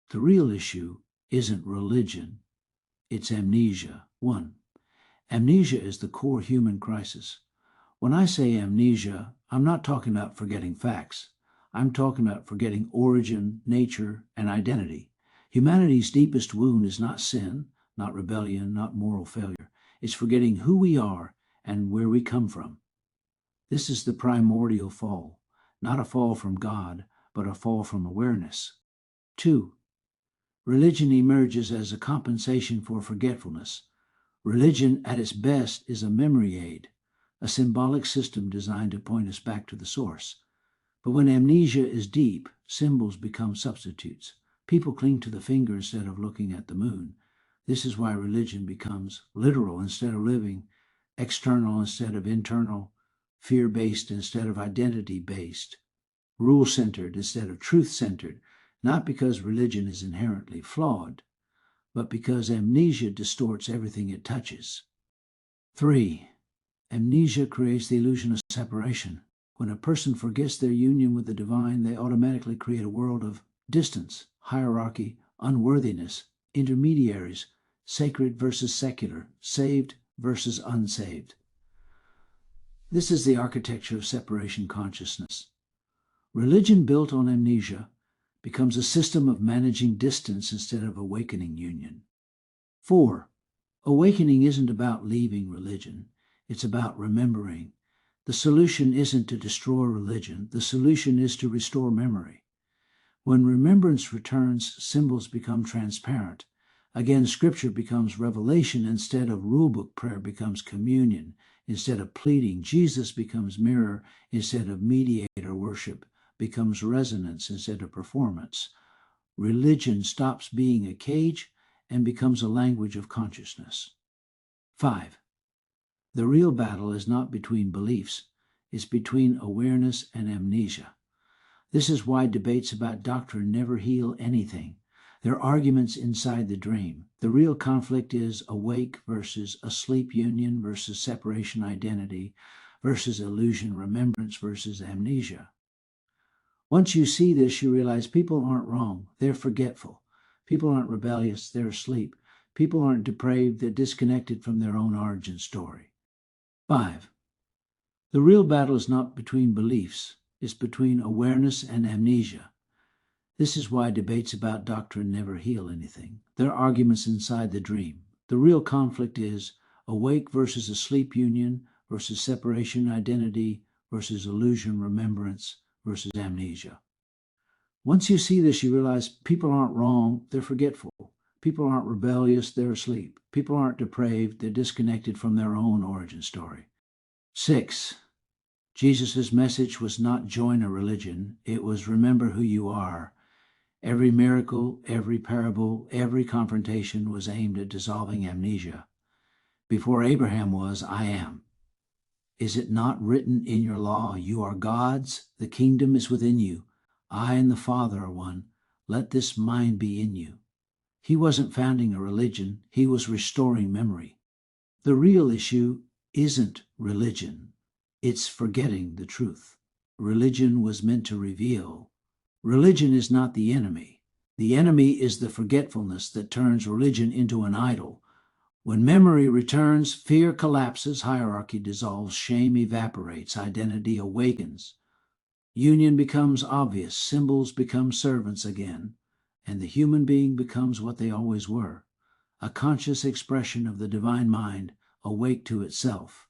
The real issue isn't religion, it's amnesia. 1. Amnesia is the core human crisis. When I say amnesia, I'm not talking about forgetting facts. I'm talking about forgetting origin, nature, and identity. Humanity's deepest wound is not sin, not rebellion, not moral failure. It's forgetting who we are and where we come from. This is the primordial fall, not a fall from God, but a fall from awareness. 2. Religion emerges as a compensation for forgetfulness. Religion, at its best, is a memory aid, a symbolic system designed to point us back to the source. But when amnesia is deep, symbols become substitutes. People cling to the finger instead of looking at the moon. This is why religion becomes literal instead of living, external instead of internal, fear-based instead of identity-based, rule-centered instead of truth-centered, not because religion is inherently flawed, but because amnesia distorts everything it touches. 3. Amnesia creates the illusion of separation. When a person forgets their union with the divine, they automatically create a world of distance, hierarchy, unworthiness, intermediaries, sacred versus secular, saved versus unsaved. This is the architecture of separation consciousness. Religion built on amnesia becomes a system of managing distance instead of awakening union. 4. Awakening isn't about leaving religion. It's about remembering. The solution isn't to destroy religion. The solution is to restore memory. When remembrance returns, symbols become transparent. Again, Scripture becomes revelation instead of rulebook. Prayer becomes communion instead of pleading. Jesus becomes mirror instead of mediator. Worship becomes resonance instead of performance. Religion stops being a cage and becomes a language of consciousness. 5. The real battle is not between beliefs, it's between awareness and amnesia. This is why debates about doctrine never heal anything. They're arguments inside the dream. The real conflict is awake versus asleep union versus separation identity versus illusion remembrance versus amnesia. Once you see this, you realize people aren't wrong, they're forgetful. People aren't rebellious, they're asleep. People aren't depraved, they're disconnected from their own origin story. 5. The real battle is not between beliefs, it's between awareness and amnesia. This is why debates about doctrine never heal anything. They're arguments inside the dream. The real conflict is awake versus asleep union versus separation identity versus illusion remembrance versus amnesia. Once you see this, you realize people aren't wrong, they're forgetful. People aren't rebellious, they're asleep. People aren't depraved, they're disconnected from their own origin story. 6. Jesus' message was not join a religion, it was remember who you are. Every miracle, every parable, every confrontation was aimed at dissolving amnesia. Before Abraham was, I am. Is it not written in your law, you are God's, the kingdom is within you. I and the Father are one. Let this mind be in you. He wasn't founding a religion, he was restoring memory. The real issue isn't religion, it's forgetting the truth. Religion was meant to reveal. Religion is not the enemy. The enemy is the forgetfulness that turns religion into an idol. When memory returns, fear collapses, hierarchy dissolves, shame evaporates, identity awakens. Union becomes obvious, symbols become servants again, and the human being becomes what they always were, a conscious expression of the divine mind, awake to itself.